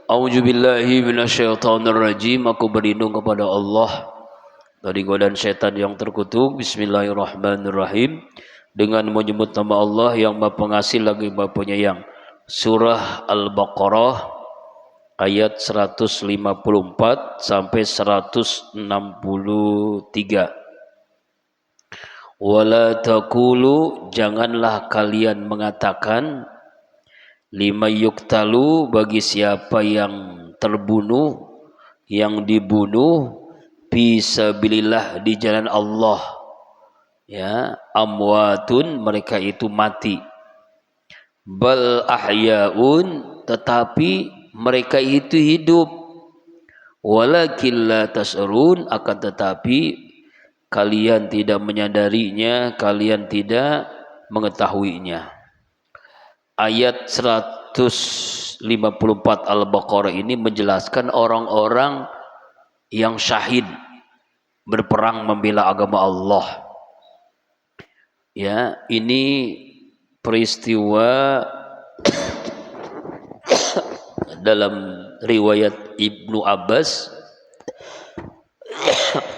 A'udzubillahi minasyaitonirrajim. Aku berlindung kepada Allah dari godaan setan yang terkutuk. Bismillahirrahmanirrahim. Dengan menyebut nama Allah yang Maha Pengasih lagi Maha Penyayang. Surah Al-Baqarah ayat 154 sampai 163. Wala taqulu, janganlah kalian mengatakan, lima yuktalu, bagi siapa yang terbunuh, yang dibunuh, fisabilillah, di jalan Allah, ya, amwatun, mereka itu mati, bal ahyaun, tetapi mereka itu hidup, walakin la tas'urun, akan tetapi kalian tidak menyadarinya, kalian tidak mengetahuinya. Ayat 154 Al-Baqarah ini menjelaskan orang-orang yang syahid berperang membela agama Allah. Ya, ini peristiwa dalam riwayat Ibnu Abbas,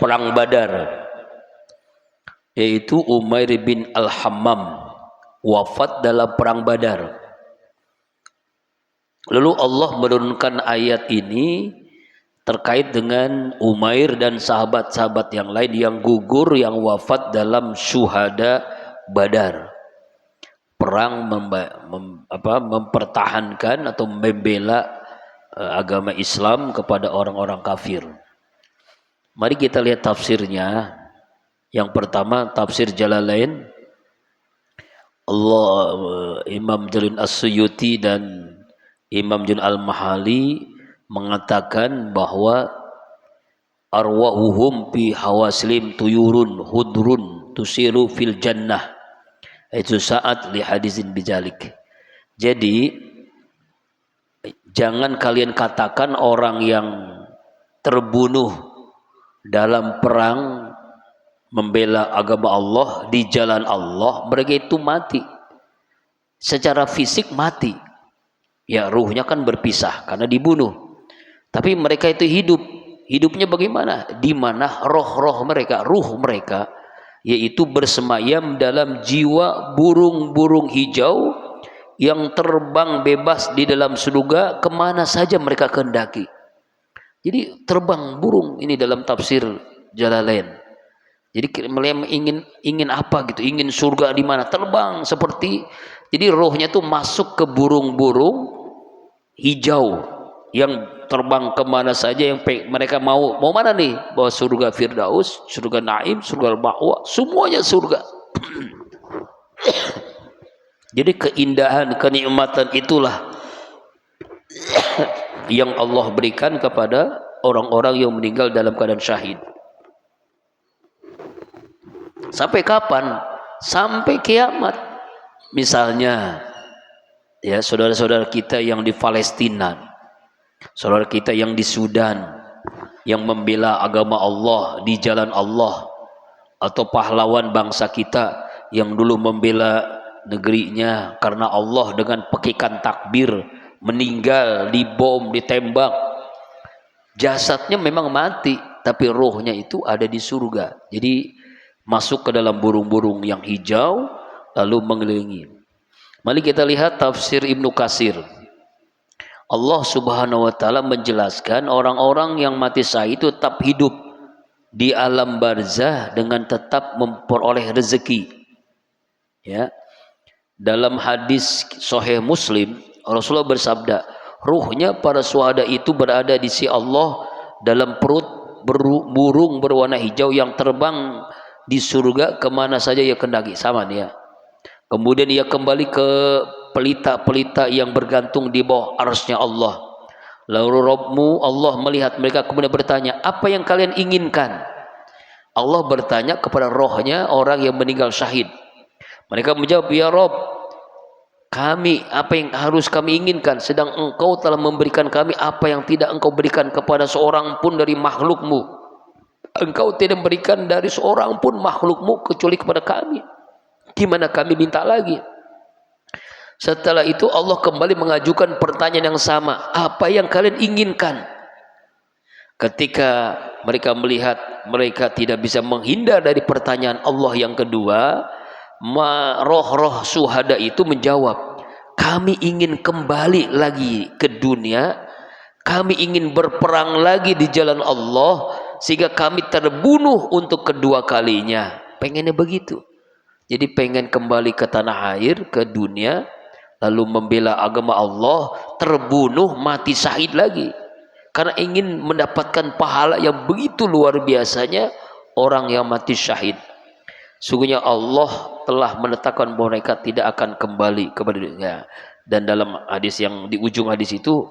perang Badar, yaitu Umair bin Al-Hammam wafat dalam perang Badar. Lalu Allah menurunkan ayat ini terkait dengan Umair dan sahabat-sahabat yang lain yang gugur, yang wafat dalam syuhada Badar, perang mempertahankan atau membela agama Islam kepada orang-orang kafir. Mari kita lihat tafsirnya. Yang pertama, tafsir Jalalain, Imam Jalil As-Suyuti dan Imam Jun Al-Mahali mengatakan bahwa arwahuhum fi hawaslim tuyurun hudrun tusiru fil jannah, itu saat li hadisin bijalik. Jadi jangan kalian katakan orang yang terbunuh dalam perang membela agama Allah, di jalan Allah, mereka itu mati secara fisik, mati ya, ruhnya kan berpisah karena dibunuh, tapi mereka itu hidup. Hidupnya bagaimana? Di mana roh-roh mereka, ruh mereka, yaitu bersemayam dalam jiwa burung-burung hijau yang terbang bebas di dalam surga kemana saja mereka kehendaki. Jadi terbang burung ini dalam tafsir Jalalain. Jadi ingin apa gitu, ingin surga di mana, terbang seperti, jadi rohnya tuh masuk ke burung-burung hijau yang terbang kemana saja yang mereka mau mana nih, bahwa surga Firdaus, surga Naim, surga Al-Ma'wa, semuanya surga. Jadi keindahan, kenikmatan itulah yang Allah berikan kepada orang-orang yang meninggal dalam keadaan syahid. Sampai kapan? Sampai kiamat. Misalnya ya, saudara-saudara kita yang di Palestina, saudara kita yang di Sudan, yang membela agama Allah di jalan Allah, atau pahlawan bangsa kita yang dulu membela negerinya karena Allah dengan pekikan takbir, meninggal dibom, ditembak, jasadnya memang mati tapi rohnya itu ada di surga. Jadi masuk ke dalam burung-burung yang hijau lalu mengelilingi. Mari kita lihat tafsir Ibnu Katsir. Allah Subhanahu wa taala menjelaskan orang-orang yang mati syahid itu tetap hidup di alam barzah dengan tetap memperoleh rezeki. Ya. Dalam hadis Sahih Muslim, Rasulullah bersabda, ruhnya para syuhada itu berada di sisi Allah dalam perut burung berwarna hijau yang terbang di surga kemana saja ia kehendaki, sama nih ya. Kemudian ia kembali ke pelita-pelita yang bergantung di bawah arsy-Nya Allah. Lalu Rabbmu, Allah melihat mereka kemudian bertanya, apa yang kalian inginkan? Allah bertanya kepada rohnya orang yang meninggal syahid. Mereka menjawab, ya Rabb, kami, apa yang harus kami inginkan, sedang Engkau telah memberikan kami apa yang tidak Engkau berikan kepada seorang pun dari makhlukmu. Engkau tidak memberikan dari seorang pun makhlukmu kecuali kepada kami. Gimana kami minta lagi? Setelah itu Allah kembali mengajukan pertanyaan yang sama, apa yang kalian inginkan? Ketika mereka melihat mereka tidak bisa menghindar dari pertanyaan Allah yang kedua, roh-roh syuhada itu menjawab, kami ingin kembali lagi ke dunia, kami ingin berperang lagi di jalan Allah, sehingga kami terbunuh untuk kedua kalinya. Pengennya begitu. Jadi pengen kembali ke tanah air, ke dunia, lalu membela agama Allah, terbunuh, mati syahid lagi. Karena ingin mendapatkan pahala yang begitu luar biasanya orang yang mati syahid. Sungguhnya Allah telah menetapkan bahwa mereka tidak akan kembali kepada dunia. Dan dalam hadis yang di ujung hadis itu,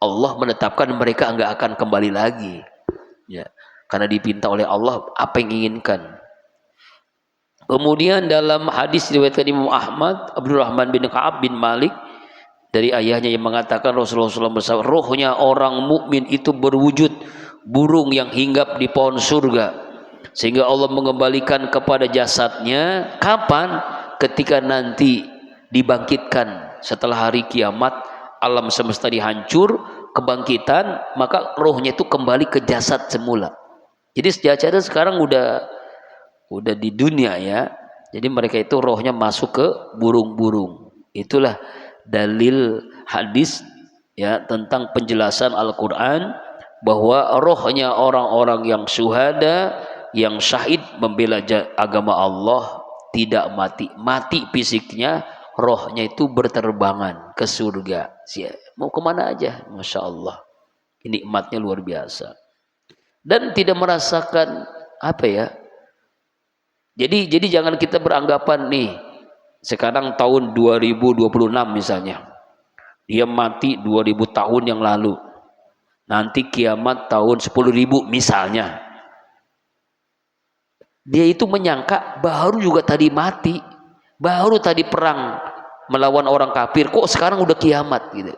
Allah menetapkan mereka enggak akan kembali lagi. Ya, karena dipinta oleh Allah apa yang inginkan. Kemudian dalam hadis riwayat Imam Ahmad, Abdurrahman bin Ka'ab bin Malik dari ayahnya yang mengatakan Rasulullah SAW bersabda, rohnya orang mukmin itu berwujud burung yang hinggap di pohon surga, sehingga Allah mengembalikan kepada jasadnya kapan? Ketika nanti dibangkitkan setelah hari kiamat, alam semesta dihancur, kebangkitan, maka rohnya itu kembali ke jasad semula. Jadi sejajarnya sekarang udah di dunia ya. Jadi mereka itu rohnya masuk ke burung-burung. Itulah dalil hadis ya tentang penjelasan Al-Qur'an bahwa rohnya orang-orang yang syuhada, yang syahid membela agama Allah tidak mati fisiknya, rohnya itu berterbangan ke surga. Mau kemana aja, masya Allah. Ini nikmatnya luar biasa. Dan tidak merasakan apa ya? Jadi jangan kita beranggapan nih. Sekarang tahun 2026 misalnya, dia mati 2000 tahun yang lalu, nanti kiamat tahun 10.000 misalnya, dia itu menyangka baru juga tadi mati, baru tadi perang melawan orang kafir, kok sekarang udah kiamat gitu.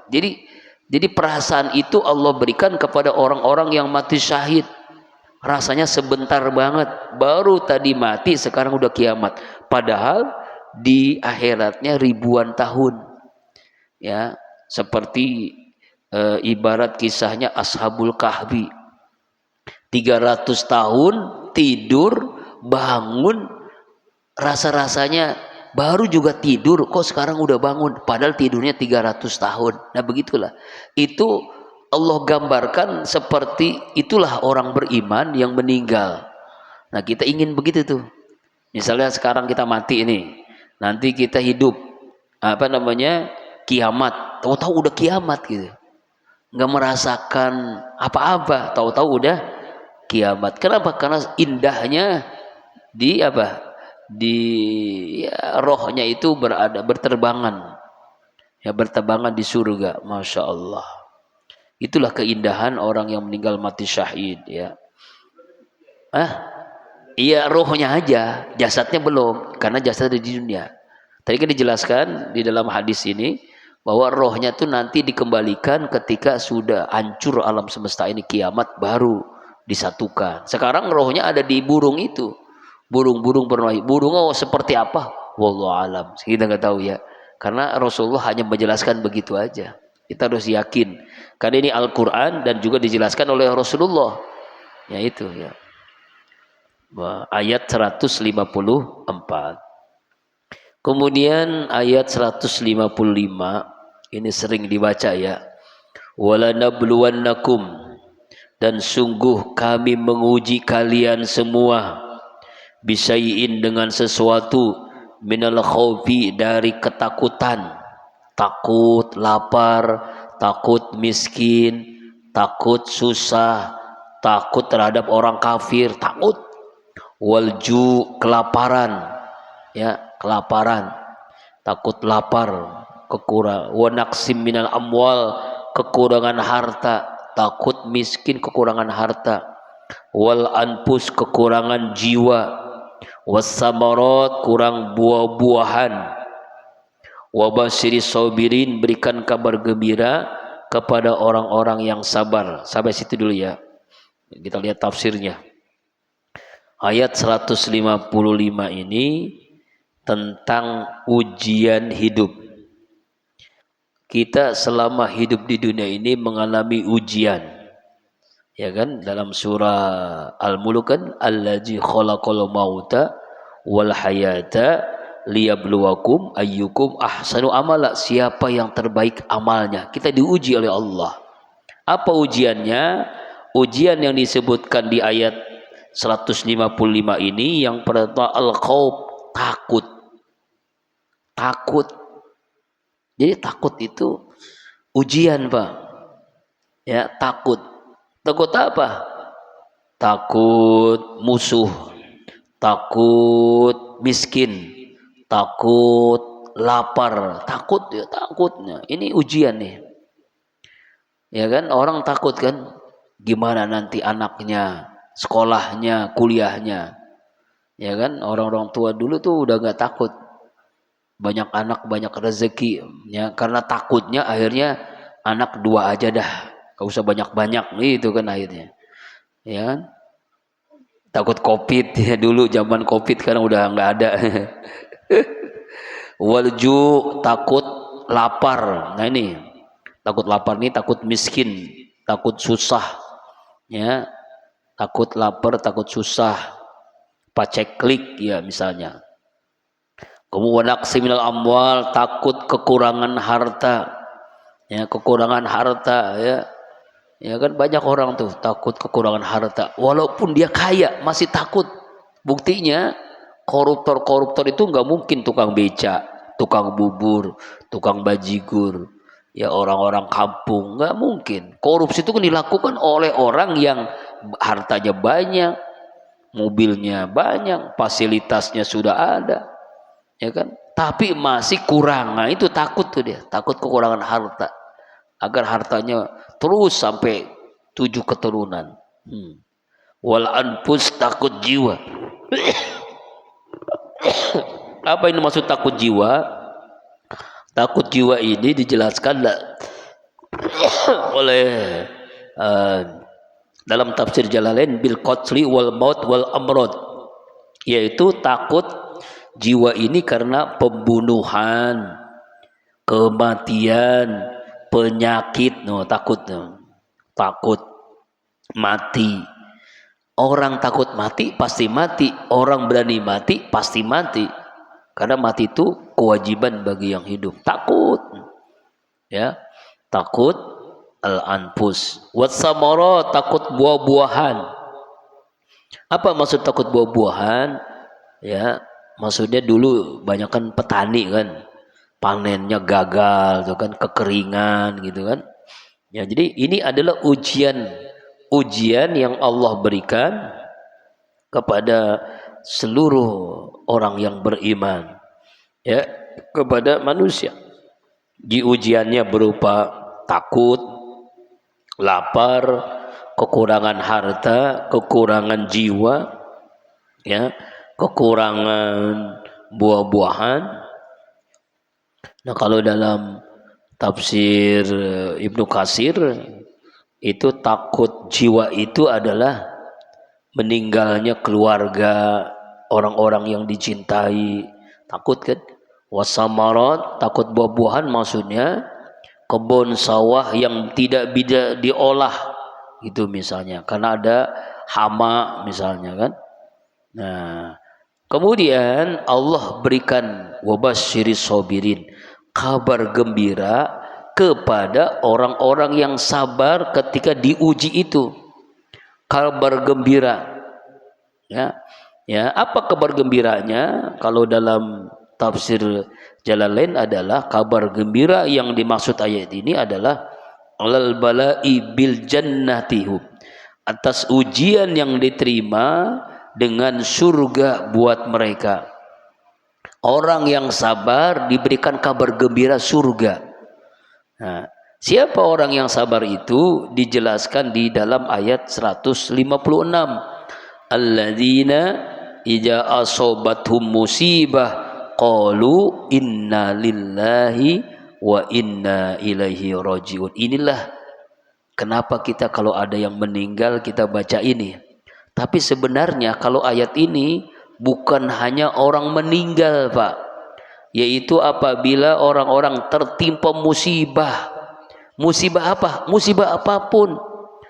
Jadi perasaan itu Allah berikan kepada orang-orang yang mati syahid. Rasanya sebentar banget, baru tadi mati sekarang udah kiamat, padahal di akhiratnya ribuan tahun ya. Seperti ibarat kisahnya Ashabul Kahfi, 300 tahun tidur, bangun, rasa-rasanya baru juga tidur, kok sekarang udah bangun, padahal tidurnya 300 tahun. Nah begitulah, itu Allah gambarkan seperti itulah orang beriman yang meninggal. Nah kita ingin begitu tuh. Misalnya sekarang kita mati ini, nanti kita hidup kiamat, tahu-tahu udah kiamat gitu, nggak merasakan apa-apa, tahu-tahu udah kiamat. Kenapa? Karena indahnya rohnya itu berterbangan di surga, masya Allah. Itulah keindahan orang yang meninggal mati syahid ya. Iya, rohnya aja, jasadnya belum, karena jasad ada di dunia. Tadi kan dijelaskan di dalam hadis ini bahwa rohnya tuh nanti dikembalikan ketika sudah hancur alam semesta ini, kiamat baru disatukan. Sekarang rohnya ada di burung itu, burung-burung bernohi. Burung seperti apa? Wallahu alam. Kita nggak tahu ya, karena Rasulullah hanya menjelaskan begitu aja. Kita harus yakin, karena ini Al-Quran dan juga dijelaskan oleh Rasulullah. Ya itu ya. Ayat 154. Kemudian ayat 155 ini sering dibaca ya. Walanabluwannakum, dan sungguh kami menguji kalian semua, bisyai'in dengan sesuatu, minal khawfi dari ketakutan, takut lapar, takut miskin, takut susah, takut terhadap orang kafir, takut. Walju, kelaparan ya, kelaparan, takut lapar, kekurangan. Wa naqsim minal amwal, kekurangan harta, takut miskin, kekurangan harta. Wal anfus, kekurangan jiwa. Wassamarat, kurang buah-buahan. Wabasyiris sabirin, berikan kabar gembira kepada orang-orang yang sabar. Sampai situ dulu ya. Kita lihat tafsirnya. Ayat 155 ini tentang ujian hidup. kita selama hidup di dunia ini mengalami ujian. Ya kan, dalam surah Al-Mulk kan, allazi khalaqal mauta wal hayata liyabluwakum ayyukum ahsanu amala. Siapa yang terbaik amalnya? Kita diuji oleh Allah. Apa ujiannya? Ujian yang disebutkan di ayat 155 ini yang pertama al-khauf, takut. Takut. Jadi takut itu ujian, Pak. Ya, takut. Takut apa? Takut musuh, takut miskin, takut lapar, takut ya, takutnya. Ini ujian nih. Ya kan, orang takut kan, gimana nanti anaknya, sekolahnya, kuliahnya. Ya kan, orang-orang tua dulu tuh udah nggak takut. Banyak anak banyak rezeki, ya karena takutnya akhirnya anak 2 aja dah, gak usah banyak-banyak gitu kan akhirnya, ya kan? Takut covid ya, dulu zaman covid, sekarang udah nggak ada. Walju, takut lapar. Nah ini takut lapar nih, takut miskin, takut susah, ya takut lapar, takut susah, paceklik ya misalnya. Kemudian minal amwal, takut kekurangan harta, ya kekurangan harta, ya kan banyak orang tuh takut kekurangan harta, walaupun dia kaya masih takut. Buktinya koruptor itu nggak mungkin tukang beca, tukang bubur, tukang bajigur, ya orang-orang kampung, nggak mungkin. Korupsi itu kan dilakukan oleh orang yang hartanya banyak, mobilnya banyak, fasilitasnya sudah ada. Ya kan, tapi masih kurang. Nah itu takut tuh dia, takut kekurangan harta, agar hartanya terus sampai 7 keturunan. Wal anfus, takut jiwa. Apa ini maksud takut jiwa? Takut jiwa ini dijelaskan oleh dalam tafsir Jalalain bil qatli wal maut wal amrod, yaitu takut jiwa ini karena pembunuhan, kematian, penyakit. Takut mati. Orang takut mati pasti mati, orang berani mati pasti mati, karena mati itu kewajiban bagi yang hidup. Takut, ya takut al-anfus. Wassamara, takut buah-buahan. Apa maksud takut buah-buahan? Ya maksudnya dulu banyak kan petani kan, panennya gagal tuh kan, kekeringan gitu kan. Ya jadi ini adalah ujian yang Allah berikan kepada seluruh orang yang beriman, ya kepada manusia. Di ujiannya berupa takut, lapar, kekurangan harta, kekurangan jiwa, ya kekurangan buah-buahan. Nah kalau dalam tafsir Ibnu Katsir itu takut jiwa itu adalah meninggalnya keluarga, orang-orang yang dicintai. Takut kan? Wasamarat, takut buah-buahan maksudnya kebun sawah yang tidak bisa diolah itu misalnya, karena ada hama misalnya kan. Nah kemudian Allah berikan wabasyiris sabirin, kabar gembira kepada orang-orang yang sabar ketika diuji itu. Kabar gembira, ya apa kabar gembiranya? Kalau dalam tafsir Jalalain adalah kabar gembira yang dimaksud ayat ini adalah alal bala'i bil jannatihum, atas ujian yang diterima dengan surga buat mereka. Orang yang sabar diberikan kabar gembira surga. Nah, siapa orang yang sabar itu? Dijelaskan di dalam ayat 156. Alladzina idza asobathum musibah qalu inna lillahi wa inna ilaihi rajiun. Inilah kenapa kita kalau ada yang meninggal kita baca ini. Tapi sebenarnya kalau ayat ini bukan hanya orang meninggal, Pak. yaitu apabila orang-orang tertimpa musibah. Musibah apa? Musibah apapun.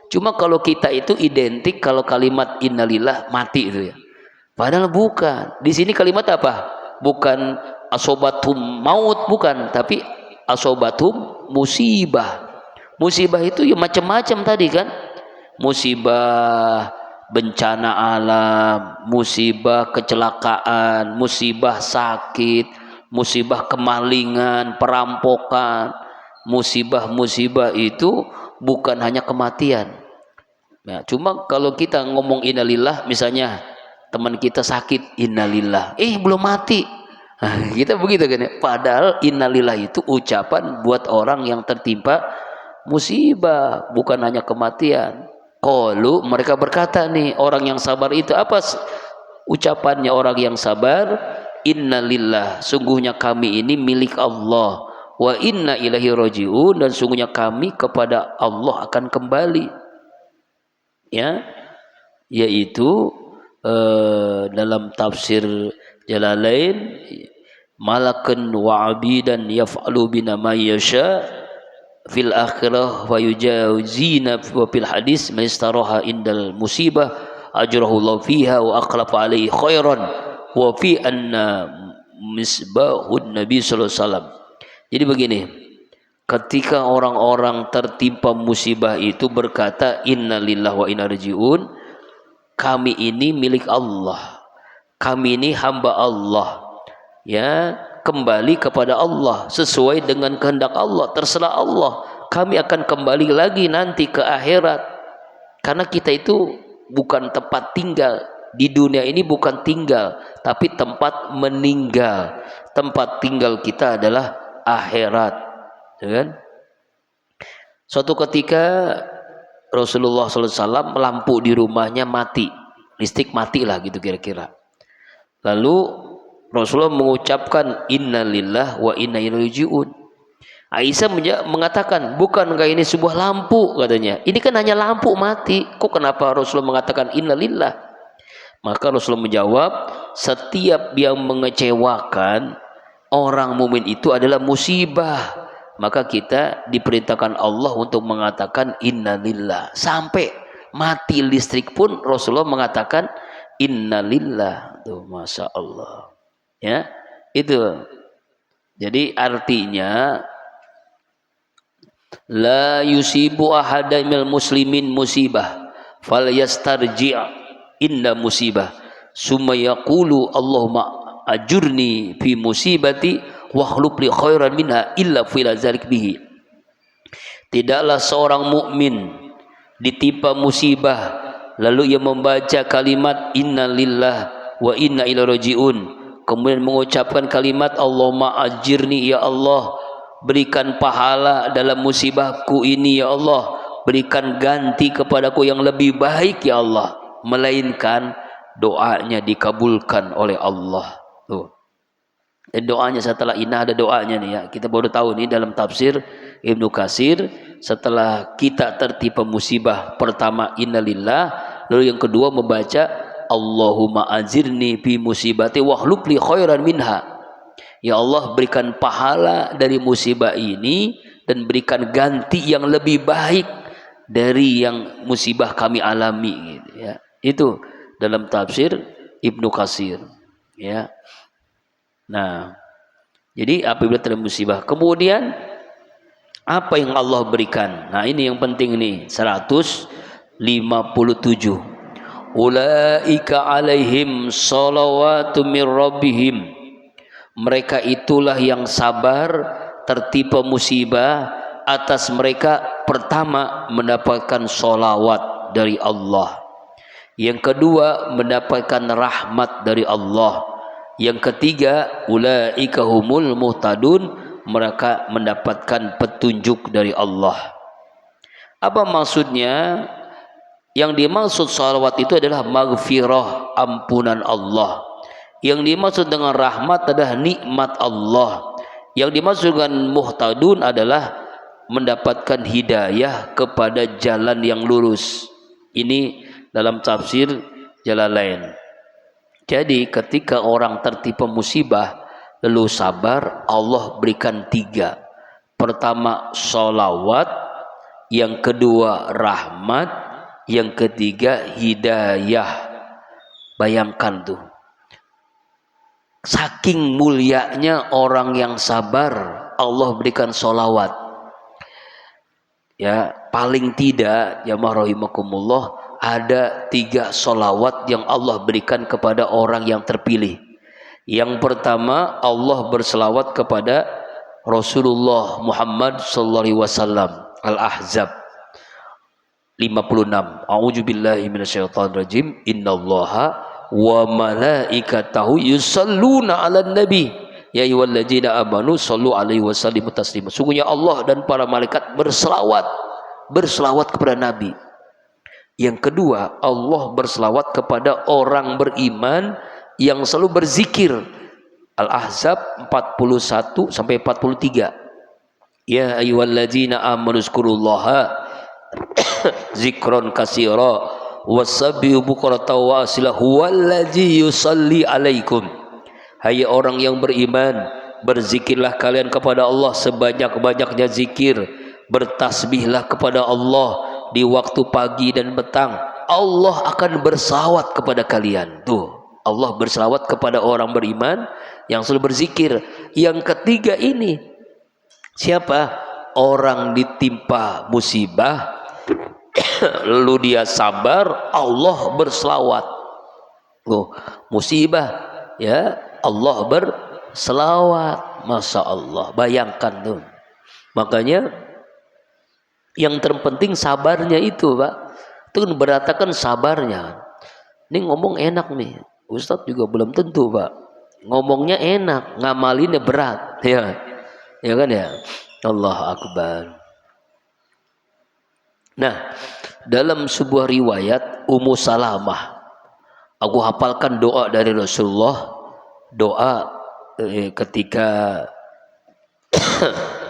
Cuma kalau kita itu identik kalau kalimat innalillah mati itu ya. Padahal bukan. Di sini kalimat apa? Bukan asobatum maut, bukan, tapi asobatum musibah. Musibah itu ya macam-macam tadi kan. Musibah bencana alam, musibah kecelakaan, musibah sakit, musibah kemalingan, perampokan. Musibah-musibah itu bukan hanya kematian. Ya, cuma kalau kita ngomong innalillah, misalnya teman kita sakit, innalillah, belum mati. Nah, kita begitu kan ya. Padahal innalillah itu ucapan buat orang yang tertimpa musibah, bukan hanya kematian. Qalu, mereka berkata nih, orang yang sabar itu apa ucapannya orang yang sabar? Innalillah, sungguhnya kami ini milik Allah, wa inna ilaihi rajiun, dan sungguhnya kami kepada Allah akan kembali. Ya, yaitu dalam tafsir Jalalain, malakan wa abidan yaf'alu bina ma yasha fil akhirah wa yujazina wa fil hadis man istaraha indal musibah ajrahullahu fiha wa aqlafa alaihi khairan wa fi anna misbahun nabi sallallahu alaihi wasallam. Jadi begini, ketika orang-orang tertimpa musibah itu berkata innalillahi wa inna rajiun, kami ini milik Allah, kami ini hamba Allah, ya, kembali kepada Allah sesuai dengan kehendak Allah, terserah Allah. Kami akan kembali lagi nanti ke akhirat, karena kita itu bukan tempat tinggal di dunia ini, bukan tinggal tapi tempat meninggal. Tempat tinggal kita adalah akhirat, ya kan? Suatu ketika Rasulullah SAW lampu di rumahnya mati, listrik mati lah gitu kira-kira. Lalu Rasulullah mengucapkan innalillah wa inna ilaihi rajiun. Aisyah mengatakan, bukankah ini sebuah lampu, katanya. Ini kan hanya lampu mati, kok kenapa Rasulullah mengatakan innalillah? Maka Rasulullah menjawab, setiap yang mengecewakan orang mukmin itu adalah musibah. Maka kita diperintahkan Allah untuk mengatakan innalillah. Sampai mati listrik pun Rasulullah mengatakan innalillah. Tuh, masya Allah. Ya, itu. Jadi artinya la yusibu ahadamil muslimin musibah fal yastarji' inda musibah summa yaqulu Allahumma ajurni fi musibati wahlub li khairan minha illa fi zalik bihi. Tidaklah seorang mukmin ditimpa musibah lalu ia membaca kalimat innalillah wa inna ilaihi rajiun, kemudian mengucapkan kalimat Allahumma ajirni, ya Allah berikan pahala dalam musibahku ini, ya Allah berikan ganti kepadaku yang lebih baik, ya Allah, melainkan doanya dikabulkan oleh Allah. Tuh. Dan doanya setelah inna ada doanya nih ya. Kita baru tahu nih dalam tafsir Ibnu Katsir, setelah kita tertimpa musibah, pertama innalillah, lalu yang kedua membaca Allahumma ajirni fi musibati wahlub li khairan minha. Ya Allah berikan pahala dari musibah ini dan berikan ganti yang lebih baik dari yang musibah kami alami, gitu ya. Itu dalam tafsir Ibnu Katsir, ya. Nah, jadi apabila terjadi musibah, kemudian apa yang Allah berikan? Nah, ini yang penting nih, 157. Ulaika alaihim salawatu mir rabbihim. Mereka itulah yang sabar tertimpa musibah, atas mereka pertama mendapatkan salawat dari Allah. Yang kedua mendapatkan rahmat dari Allah. Yang ketiga, ulaika humul muhtadun, mereka mendapatkan petunjuk dari Allah. Apa maksudnya? Yang dimaksud salawat itu adalah maghfirah, ampunan Allah. Yang dimaksud dengan rahmat adalah nikmat Allah. Yang dimaksud dengan muhtadun adalah mendapatkan hidayah kepada jalan yang lurus. Ini dalam tafsir Jalalain. Jadi ketika orang tertimpa musibah, lalu sabar, Allah berikan 3. Pertama sholawat, yang kedua rahmat, yang ketiga hidayah. Bayangkan tuh, saking mulianya orang yang sabar, Allah berikan sholawat. Ya, paling tidak jamaah rahimakumullah, ada 3 sholawat yang Allah berikan kepada orang yang terpilih. Yang pertama, Allah berselawat kepada Rasulullah Muhammad sallallahu alaihi wasallam. Al-Ahzab 56. A'udzubillahi minasyaitonirrajim. Innallaha wa malaikatahu yusalluna 'alan nabi. Ya ayyuhalladzina amanu shallu 'alaihi wasallimu taslima. Sungguhnya Allah dan para malaikat berselawat kepada Nabi. Yang kedua, Allah berselawat kepada orang beriman yang selalu berzikir. Al-Ahzab 41 sampai 43. Ya ayyuhalladzina amanu zkurullaha zikron katsira wasabbihu bukratan wa asila huwallazi yusalli alaikum. Hai orang yang beriman, berzikirlah kalian kepada Allah sebanyak-banyaknya zikir, bertasbihlah kepada Allah di waktu pagi dan petang. Allah akan berselawat kepada kalian. Tuh, Allah berselawat kepada orang beriman yang selalu berzikir. Yang ketiga ini, siapa? Orang ditimpa musibah lalu dia sabar, Allah berselawat. Oh, musibah ya, Allah berselawat. Masya Allah, bayangkan tuh. Makanya yang terpenting sabarnya itu, Pak. Itu kan beratakan sabarnya. Ini ngomong enak nih, Ustadz juga belum tentu, Pak. Ngomongnya enak, ngamalinnya berat, ya kan ya. Allah Akbar. Nah, dalam sebuah riwayat Ummu Salamah, aku hafalkan doa dari Rasulullah, doa ketika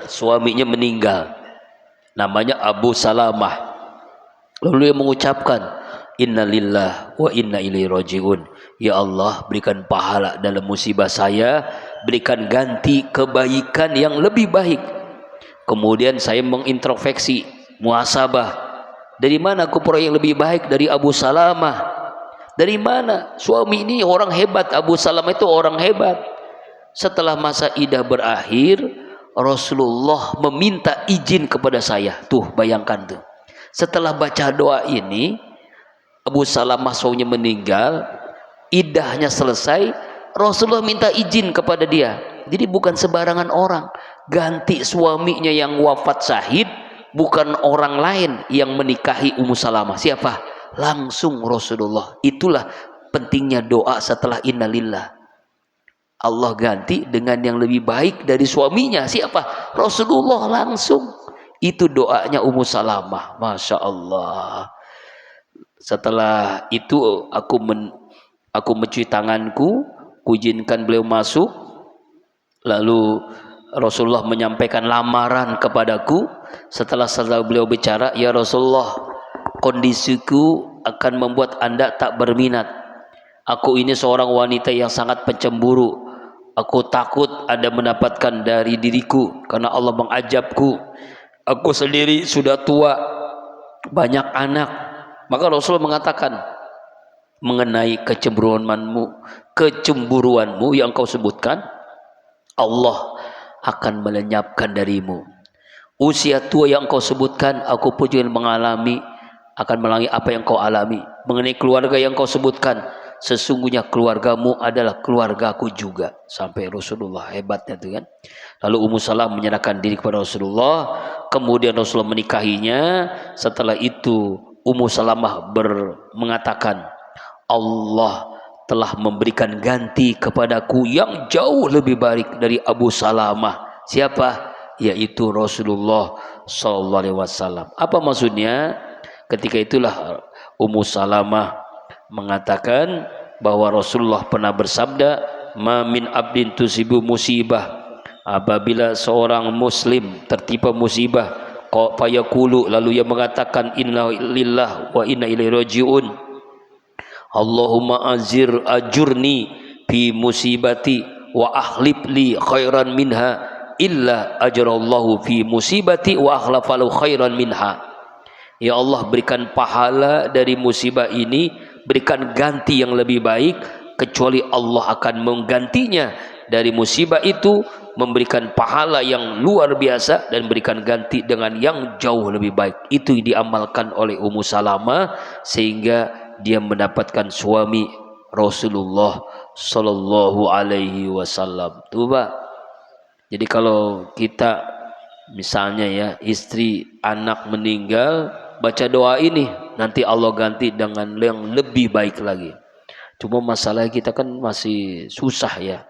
suaminya meninggal, namanya Abu Salamah. Lalu dia mengucapkan, innalillah wa inna ilaihi rajiun. Ya Allah, berikan pahala dalam musibah saya, berikan ganti kebaikan yang lebih baik. Kemudian saya mengintrospeksi, muhasabah, dari mana aku peroleh yang lebih baik dari Abu Salamah? Dari mana? Suami ini orang hebat, Abu Salamah itu orang hebat. Setelah masa idah berakhir, Rasulullah meminta izin kepada saya. Tuh, bayangkan tuh. Setelah baca doa ini, Abu Salamah suaminya meninggal, idahnya selesai, Rasulullah minta izin kepada dia. Jadi bukan sembarangan orang. Ganti suaminya yang wafat syahid, bukan orang lain yang menikahi Ummu Salamah. Siapa? Langsung Rasulullah. Itulah pentingnya doa setelah innalillah. Allah ganti dengan yang lebih baik dari suaminya. Siapa? Rasulullah langsung. Itu doanya Ummu Salamah. Masya Allah. Setelah itu aku mencuci tanganku, kuizinkan beliau masuk. Lalu Rasulullah menyampaikan lamaran kepadaku. Setelah beliau bicara, ya Rasulullah, kondisiku akan membuat Anda tak berminat. Aku ini seorang wanita yang sangat pencemburu. Aku takut Anda mendapatkan dari diriku, karena Allah mengajabku. Aku sendiri sudah tua, banyak anak. Maka Rasulullah mengatakan mengenai kecemburuanmu yang kau sebutkan, Allah akan melenyapkan darimu. Usia tua yang kau sebutkan, aku pun juga mengalami, akan melalui apa yang kau alami. Mengenai keluarga yang kau sebutkan, sesungguhnya keluargamu adalah keluargaku juga. Sampai Rasulullah, hebatnya itu kan. Lalu Ummu Salamah menyerahkan diri kepada Rasulullah. Kemudian Rasulullah menikahinya. Setelah itu Ummu Salamah mengatakan, Allah telah memberikan ganti kepadaku yang jauh lebih baik dari Abu Salamah. Siapa? Yaitu Rasulullah sallallahu alaihi wasallam. Apa maksudnya? Ketika itulah Ummu Salamah mengatakan bahwa Rasulullah pernah bersabda, "Ma min abdin tusibu musibah." Apabila seorang muslim tertimpa musibah, fayaqulu, lalu ia mengatakan, inna lillah wa inna ilaihi rajiun. Allahumma ajurni fi musibati wa akhlif li khairan minha illa ajrallahu fi musibati wa akhlafalu khairan minha. Ya Allah, berikan pahala dari musibah ini, berikan ganti yang lebih baik, kecuali Allah akan menggantinya dari musibah itu, memberikan pahala yang luar biasa dan berikan ganti dengan yang jauh lebih baik. Itu diamalkan oleh Ummu Salamah sehingga dia mendapatkan suami Rasulullah sallallahu alaihi wasallam. Tuh, Pak. Jadi kalau kita misalnya ya, istri anak meninggal, baca doa ini, nanti Allah ganti dengan yang lebih baik lagi. Cuma masalah kita kan masih susah ya.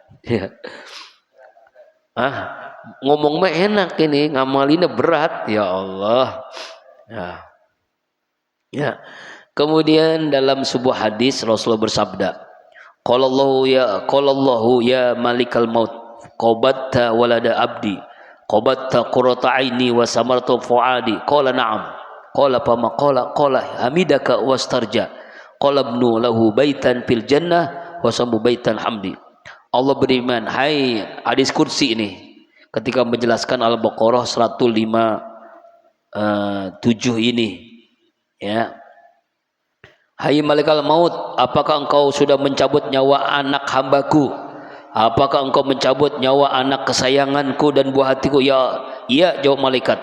Ngomong mah enak, ini ngamalinnya berat, ya Allah. Ya. Kemudian dalam sebuah hadis Rasulullah bersabda, Qallallahu ya malikal maut, qabatta walada abdi, qabatta qurrata aini wa samartu fuadi. Qala na'am. Qala fama qala hamidaka wastarja. Qala ibnu lahu baitan fil jannah wa samu baitan hamdi. Allah beriman, hai hadis kursi ini ketika menjelaskan Al-Baqarah 157 ini ya. Hai malaikat maut, apakah engkau sudah mencabut nyawa anak hambaku? Apakah engkau mencabut nyawa anak kesayanganku dan buah hatiku? Ya, iya, jawab malaikat.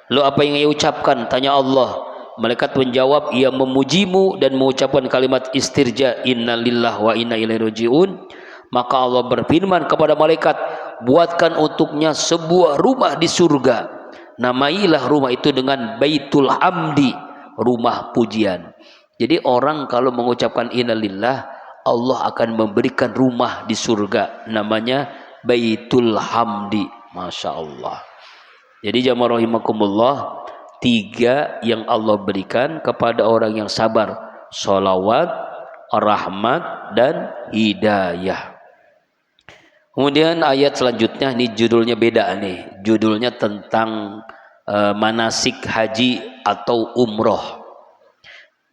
Lalu apa yang ia ucapkan? Tanya Allah. Malaikat menjawab, ia memujimu dan mengucapkan kalimat istirja, inna lillah wa inna ilaihi rajiun. Maka Allah berfirman kepada malaikat, buatkan untuknya sebuah rumah di surga. Namailah rumah itu dengan Baitul Hamdi, rumah pujian. Jadi orang kalau mengucapkan innalillah, Allah akan memberikan rumah di surga, namanya Baitul Hamdi. Masya Allah. Jadi jamaah rahimakumullah, 3 yang Allah berikan kepada orang yang sabar: sholawat, rahmat, dan hidayah. Kemudian ayat selanjutnya, ini judulnya beda nih. Judulnya tentang manasik haji atau umroh.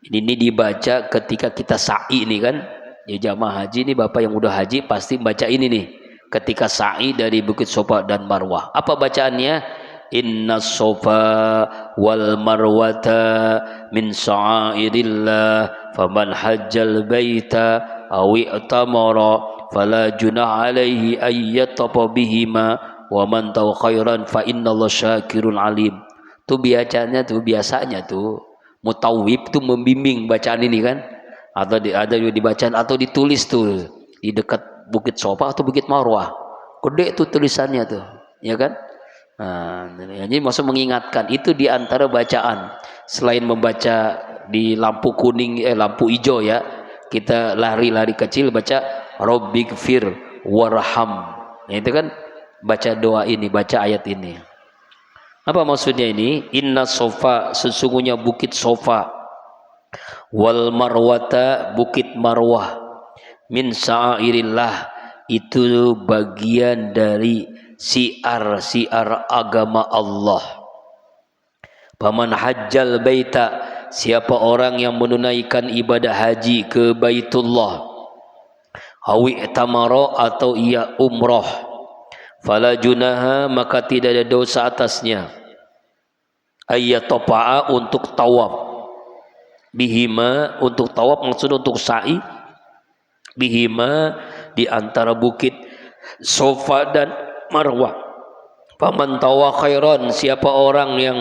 Ini dibaca ketika kita sa'i ini kan. Ya jamaah haji ini, bapak yang udah haji pasti baca ini nih. Ketika sa'i dari Bukit Sofa dan Marwah. Apa bacaannya? Inna sofa wal marwata min sha'airillah faman hajjal baita awi i'tamara fala junah alaihi ayyatafa bihima wa man taw khairan fa innallaha syakirun alim. Tuh biasanya tuh mutawwib tuh membimbing bacaan ini kan, atau ada juga dibacaan atau ditulis tuh di dekat Bukit Sofa atau Bukit Marwah, gede tuh tulisannya tuh, ya kan. Nah, jadi maksud mengingatkan itu di antara bacaan. Selain membaca di lampu kuning, lampu hijau ya, kita lari-lari kecil baca Rabbighfir warham. Nah, itu kan baca doa ini, baca ayat ini. Apa maksudnya ini? Inna sofa, sesungguhnya Bukit Sofa, wal marwata, Bukit Marwah, min sya'airillah, itu bagian dari siar-siar agama Allah. Paman hajjal baita, siapa orang yang menunaikan ibadah haji ke Baitullah, awi tamaro, atau ia umroh, fala junaha, maka tidak ada dosa atasnya, ayyatopa'a, untuk tawaf, bihima, untuk tawaf maksud untuk sa'i, bihima, di antara Bukit Sofa dan Marwah. Faman tawa khairan, siapa orang yang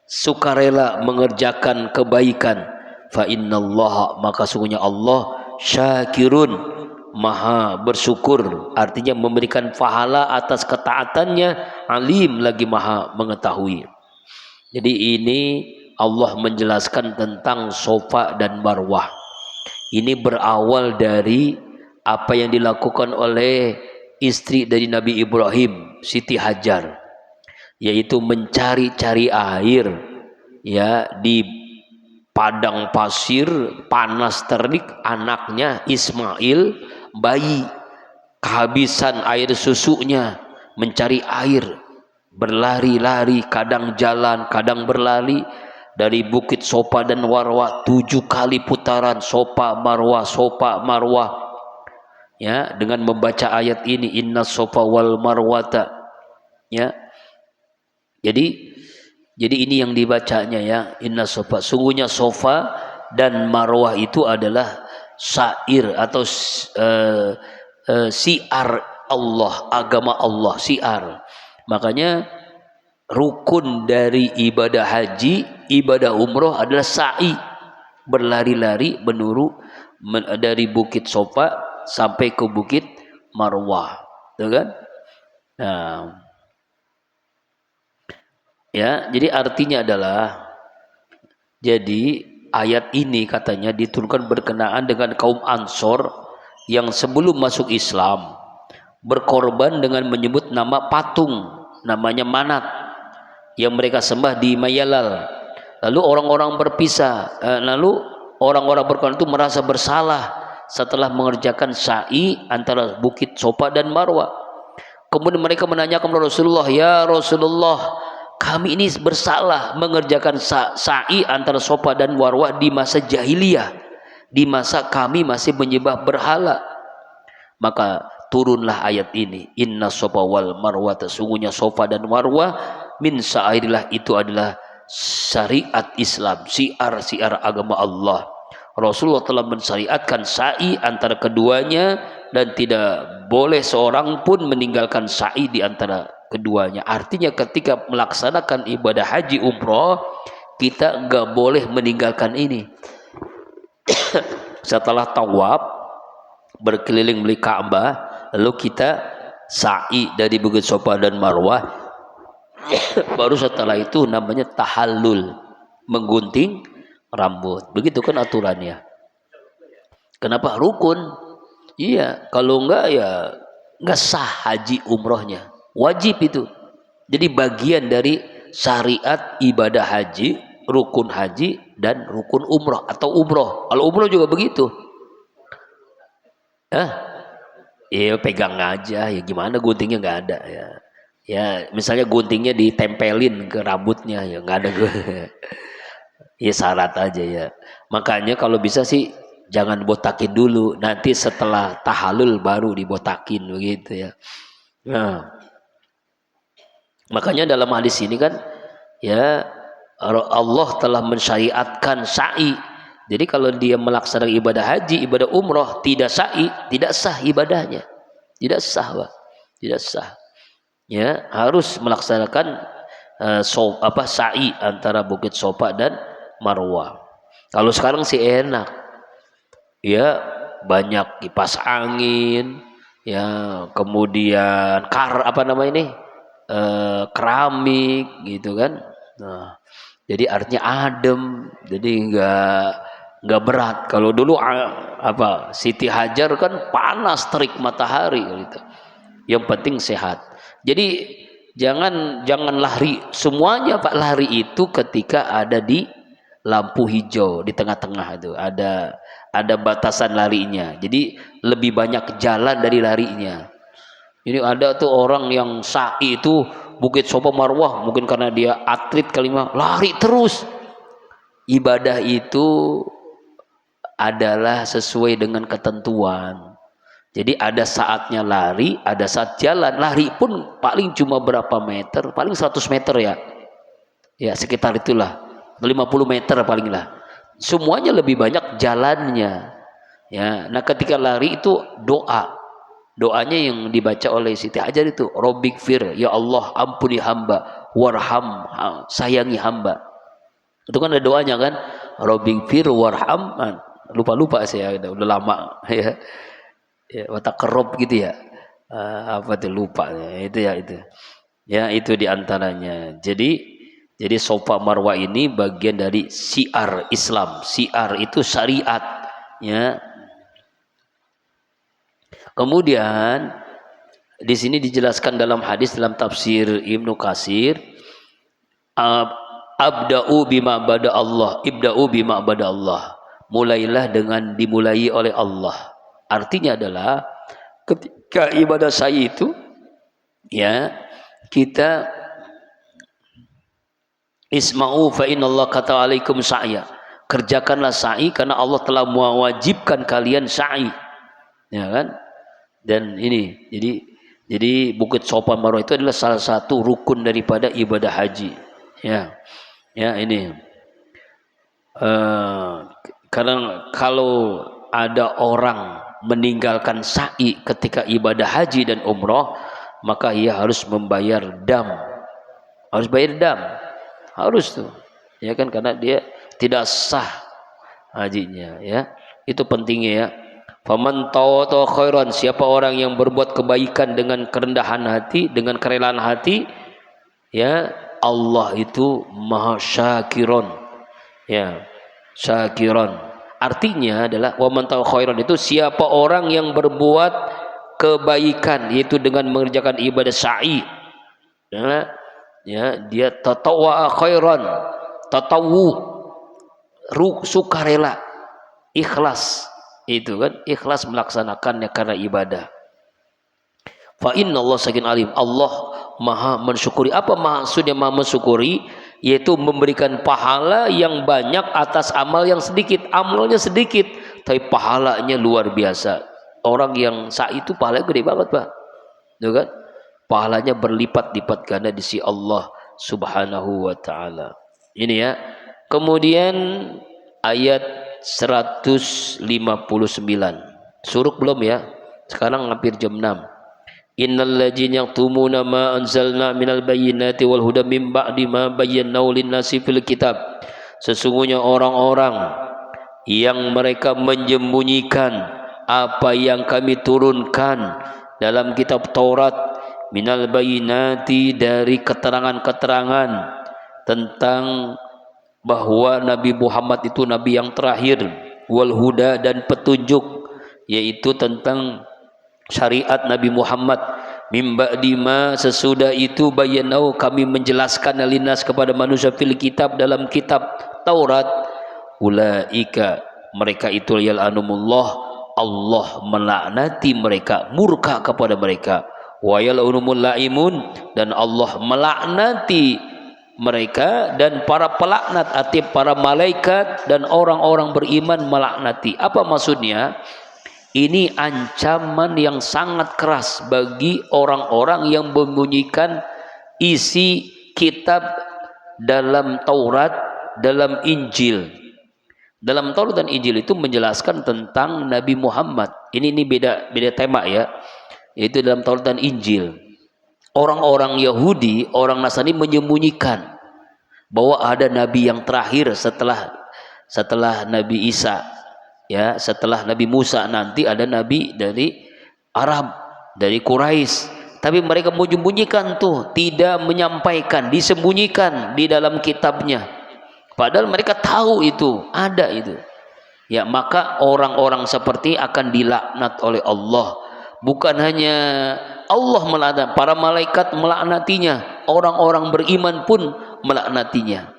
sukarela mengerjakan kebaikan, fa innallaha, maka sungguhnya Allah syakirun, maha bersyukur, artinya memberikan pahala atas ketaatannya, alim, lagi maha mengetahui. Jadi ini Allah menjelaskan tentang Sofa dan Marwah. Ini berawal dari apa yang dilakukan oleh istri dari Nabi Ibrahim, Siti Hajar, yaitu mencari-cari air ya di padang pasir panas terik. Anaknya Ismail, bayi, kehabisan air susunya, mencari air, berlari-lari, kadang jalan, kadang berlari dari Bukit Sofa dan Marwah, 7 kali putaran, Sofa Marwah, Sofa Marwah. ya, dengan membaca ayat ini, inna sofa wal marwata, ya. Jadi ini yang dibacanya, ya, inna sofa, sungguhnya sofa dan marwah itu adalah syair atau siar Allah, agama Allah, siar. Makanya rukun dari ibadah haji, ibadah umroh adalah sa'i, berlari-lari dari bukit Sofa sampai ke bukit Marwah, gitu kan? Nah, ya, jadi artinya adalah, jadi ayat ini katanya diturunkan berkenaan dengan kaum Ansor yang sebelum masuk Islam berkorban dengan menyebut nama patung namanya Manat yang mereka sembah di Mayalal. Lalu orang-orang berpisah, lalu orang-orang berkorban itu merasa bersalah setelah mengerjakan sa'i antara bukit Sofa dan Marwah. Kemudian mereka menanyakan kepada Rasulullah, ya Rasulullah, kami ini bersalah mengerjakan sa'i antara Sofa dan Marwah di masa jahiliyah, di masa kami masih menyembah berhala. Maka turunlah ayat ini, inna Sofa wal Marwah, sesungguhnya Sofa dan Marwah min sya'airillah, itu adalah syariat Islam, siar agama Allah. Rasulullah telah mensyariatkan sa'i antara keduanya dan tidak boleh seorang pun meninggalkan sa'i di antara keduanya. Artinya ketika melaksanakan ibadah haji umroh, kita enggak boleh meninggalkan ini. Setelah tawaf berkeliling beli Ka'bah, lalu kita sa'i dari bukit Sofa dan Marwah, baru setelah itu namanya tahallul, menggunting rambut. Begitu kan aturannya. Kenapa rukun? Iya, kalau enggak ya enggak sah haji umrohnya. Wajib itu. Jadi bagian dari syariat ibadah haji, rukun haji dan rukun umroh atau umroh. Kalau umroh juga begitu. Iya, pegang aja, ya gimana, guntingnya nggak ada, ya. Ya, misalnya guntingnya ditempelin ke rambutnya, ya nggak ada gue. Ya syarat aja, ya. Makanya kalau bisa sih jangan botakin dulu, nanti setelah tahallul baru dibotakin, begitu ya. Nah, makanya dalam hadis ini kan, ya, Allah telah mensyariatkan sa'i. Jadi kalau dia melaksanakan ibadah haji, ibadah umroh tidak sa'i, tidak sah ibadahnya, tidak sah, Pak. Tidak sah. Ya, harus melaksanakan sa'i antara bukit Sofa dan Marwah. Kalau sekarang sih enak, ya, banyak kipas angin, ya, kemudian keramik, gitu kan. Nah, jadi artinya adem, jadi nggak berat. Kalau dulu Siti Hajar kan panas terik matahari gitu. Yang penting sehat. Jadi jangan lari semuanya, Pak. Lari itu ketika ada di lampu hijau di tengah-tengah, itu ada batasan larinya. Jadi lebih banyak jalan dari larinya. Ini ada tuh orang yang sa'i itu bukit Sofa Marwah, mungkin karena dia atlet kali mah, lari terus. Ibadah itu adalah sesuai dengan ketentuan. Jadi ada saatnya lari, ada saat jalan. Lari pun paling cuma berapa meter, paling 100 meter, ya. Ya, sekitar itulah. 50 meter paling lah. Semuanya lebih banyak jalannya. Ya, nah ketika lari itu doanya yang dibaca oleh Siti Hajar itu, Robbik fir, ya Allah ampuni hamba, warham, sayangi hamba. Itu kan ada doanya kan, Robbik fir warham. Lupa saya, udah lama ya. Ya, watak kerob gitu ya. Apa tuh, lupa ya. Itu diantaranya. Jadi Sofa Marwah ini bagian dari siar Islam. Siar itu syariat, ya. Kemudian di sini dijelaskan dalam hadis, dalam tafsir Ibnu Katsir, abda'u bima bada Allah, ibda'u bima bada Allah. Mulailah dengan dimulai oleh Allah. Artinya adalah ketika ibadah sa'i itu, ya, kita isma'u fa innallaha kata alaikum sa'ya. Kerjakanlah sa'i karena Allah telah mewajibkan kalian sa'i. Ya kan? Dan ini jadi Bukit Sofa Marwah itu adalah salah satu rukun daripada ibadah haji. Ya, ya ini. Karena kalau ada orang meninggalkan sa'i ketika ibadah haji dan umroh, maka ia harus membayar dam, harus bayar dam, harus tuh, ya kan, karena dia tidak sah hajinya, ya. Itu pentingnya, ya. Faman tawata khairan, siapa orang yang berbuat kebaikan dengan kerendahan hati, dengan kerelaan hati, ya, Allah itu maha syakiron, ya, syakiron. Artinya adalah waman tahu khairan itu siapa orang yang berbuat kebaikan, yaitu dengan mengerjakan ibadah sa'i, ya, dia tatawwa khairan, tatawu, sukarela, ikhlas, itu kan, ikhlas melaksanakannya karena ibadah. Fa inna Allah sakin alim, Allah maha mensyukuri. Apa maksudnya maha mensyukuri? Yaitu memberikan pahala yang banyak atas amal yang sedikit. Amalnya sedikit tapi pahalanya luar biasa. Orang yang sa'i itu pahalanya gede banget, Pak, tuh kan, pahalanya berlipat-lipat ganda di sisi Allah subhanahu wa ta'ala. Ini, ya. Kemudian ayat 159, suruk belum, ya, sekarang hampir jam 6. Innal ladzina yaktumuna ma anzalna minal bayyinati wal huda mim ba'di ma bayyanahu lin-nasi fil kitab. Sesungguhnya orang-orang yang mereka menyembunyikan apa yang kami turunkan dalam kitab Taurat, minal bayyinati, dari keterangan-keterangan tentang bahwa Nabi Muhammad itu nabi yang terakhir, wal huda, dan petunjuk, yaitu tentang syariat Nabi Muhammad, mimba dima, sesudah itu, bayanau, kami menjelaskan alinas kepada manusia fil kitab, dalam kitab Taurat, ulaika, mereka itu yal'anumullah, Allah melaknati mereka, murka kepada mereka, wa yal'anumul la'imun, dan Allah melaknati mereka, dan para pelaknat, arti para malaikat dan orang-orang beriman melaknati. Apa maksudnya? Ini ancaman yang sangat keras bagi orang-orang yang membunyikan isi kitab dalam Taurat, dalam Injil. Dalam Taurat dan Injil itu menjelaskan tentang Nabi Muhammad. Ini beda tema, ya. Yaitu dalam Taurat dan Injil. Orang-orang Yahudi, orang Nasrani menyembunyikan bahwa ada nabi yang terakhir setelah Nabi Isa. Ya, setelah Nabi Musa nanti ada nabi dari Arab, dari Quraisy. Tapi mereka menyembunyikan tuh, tidak menyampaikan, disembunyikan di dalam kitabnya. Padahal mereka tahu itu, ada itu. Ya, maka orang-orang seperti akan dilaknat oleh Allah. Bukan hanya Allah melaknat, para malaikat melaknatinya, orang-orang beriman pun melaknatinya.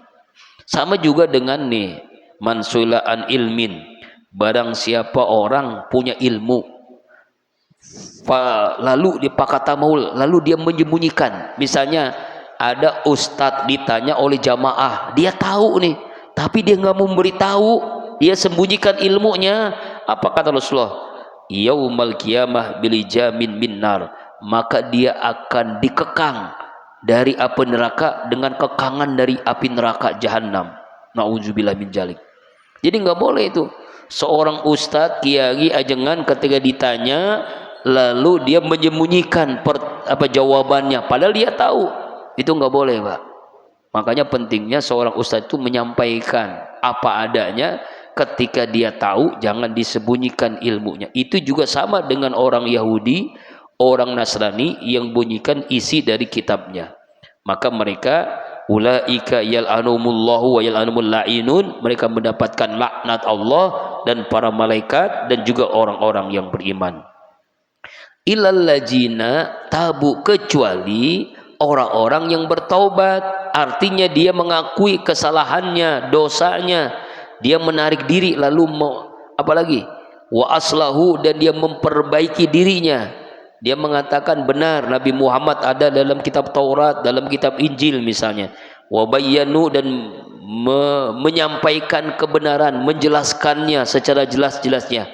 Sama juga dengan nih, mansulaan ilmin. Barang siapa orang punya ilmu, lalu dia pakata maul, lalu dia menyembunyikan. Misalnya ada ustadz ditanya oleh jamaah, dia tahu nih, tapi dia nggak memberitahu, dia sembunyikan ilmunya. Apa kata Rasulullah? Yaumal qiyamah bilijamin minnar, maka dia akan dikekang dari api neraka dengan kekangan dari api neraka jahanam. Nauzubillah min dzalik. Jadi nggak boleh itu. Seorang ustadz, kiai, ajengan ketika ditanya lalu dia menyembunyikan jawabannya, padahal dia tahu. Itu nggak boleh, Pak. Makanya pentingnya seorang ustadz itu menyampaikan apa adanya. Ketika dia tahu, jangan disembunyikan ilmunya. Itu juga sama dengan orang Yahudi, orang Nasrani yang bunyikan isi dari kitabnya. Maka mereka ulaika yal'anumullahu wa yal'anumul la'inun, mereka mendapatkan laknat Allah dan para malaikat dan juga orang-orang yang beriman. Illal ladzina tabu, kecuali orang-orang yang bertaubat, artinya dia mengakui kesalahannya, dosanya, dia menarik diri lalu apalagi wa aslahu, dan dia memperbaiki dirinya. Dia mengatakan benar Nabi Muhammad ada dalam kitab Taurat, dalam kitab Injil misalnya. Wa bayyanu, dan menyampaikan kebenaran, menjelaskannya secara jelas-jelasnya.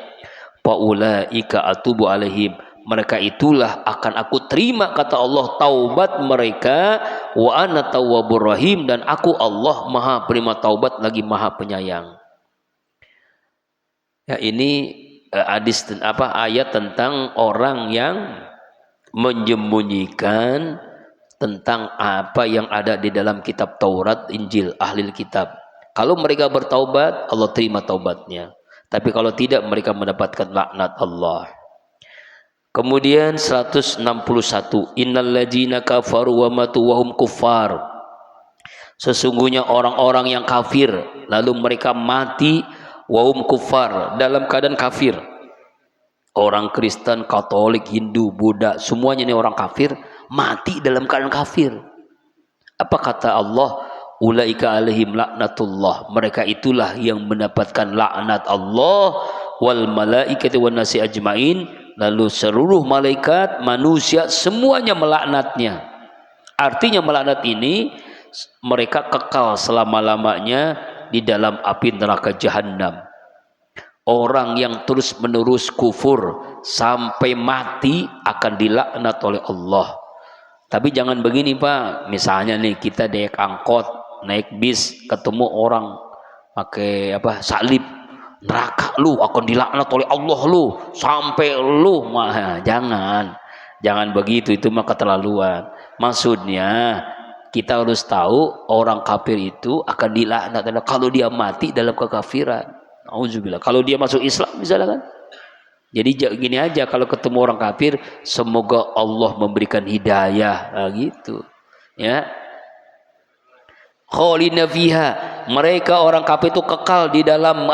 Faulaika atubu alaihim, mereka itulah akan aku terima, kata Allah, taubat mereka. Wa ana tawwabur rahim, dan aku Allah maha penerima taubat lagi maha penyayang. Ya, ini ayat tentang orang yang menyembunyikan tentang apa yang ada di dalam kitab Taurat, Injil, ahli kitab. Kalau mereka bertaubat, Allah terima taubatnya. Tapi kalau tidak, mereka mendapatkan laknat Allah. Kemudian 161, innal ladzina kafaru wa matu wa hum kuffar. Sesungguhnya orang-orang yang kafir lalu mereka mati wa hum kuffar, dalam keadaan kafir. Orang Kristen, Katolik, Hindu, Buddha, semuanya ini orang kafir, mati dalam keadaan kafir. Apa kata Allah? Ulaika alaihim laknatullah, mereka itulah yang mendapatkan laknat Allah, wal malaikati wan nasi ajmain, lalu seluruh malaikat, manusia, semuanya melaknatnya. Artinya melaknat ini mereka kekal selama-lamanya di dalam api neraka jahanam. Orang yang terus menerus kufur sampai mati akan dilaknat oleh Allah. Tapi jangan begini Pak, misalnya nih kita naik angkot, naik bis, ketemu orang pakai salib, neraka lu akan dilaknat oleh Allah lu sampai lu. Jangan begitu, itu mah keterlaluan. Maksudnya kita harus tahu orang kafir itu akan dilaknat kalau dia mati dalam kekafiran. Auzubillah. Kalau dia masuk Islam misalnya kan. Jadi gini aja, kalau ketemu orang kafir, semoga Allah memberikan hidayah, gitu. Ya. Khalina fiha, mereka orang kafir itu kekal di dalam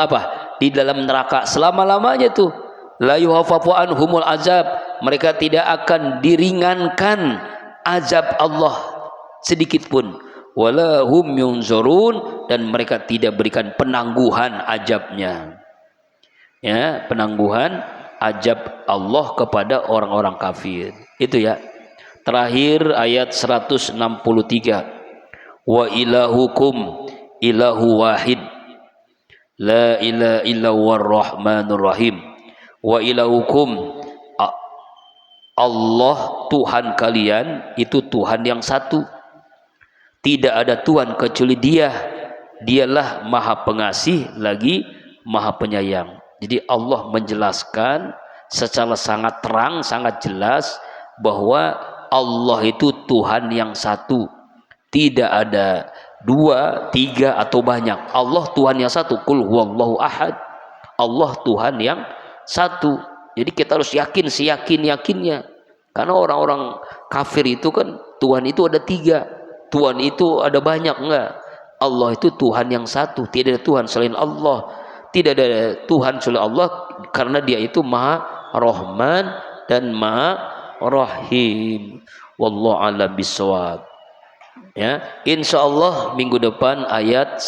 Di dalam neraka selama-lamanya tuh. La yuhaffafu anhumul azab, mereka tidak akan diringankan azab Allah sedikit pun. Wala hum yunzurun, dan mereka tidak berikan penangguhan azabnya. Ya, penangguhan azab Allah kepada orang-orang kafir. Itu ya. Terakhir ayat 163. Wa ilahukum ilahu wahid. La ilaha illa huwar rahmanur rahim. Wa ilahukum, Allah Tuhan kalian itu Tuhan yang satu. Tidak ada Tuhan kecuali Dia. Dialah Maha Pengasih lagi Maha Penyayang. Jadi Allah menjelaskan secara sangat terang, sangat jelas bahwa Allah itu Tuhan yang satu. Tidak ada dua, tiga atau banyak. Allah Tuhan yang satu. Qul huwallahu ahad. Allah Tuhan yang satu. Jadi kita harus yakin seyakin-yakinnya. Karena orang-orang kafir itu kan Tuhan itu ada tiga. Tuhan itu ada banyak, enggak. Allah itu Tuhan yang satu, tidak ada Tuhan selain Allah. Tidak ada Tuhan selain Allah karena Dia itu Maha Rahman dan Maha Rahim. Wallahu a'lam bishawab. Ya, insyaallah minggu depan ayat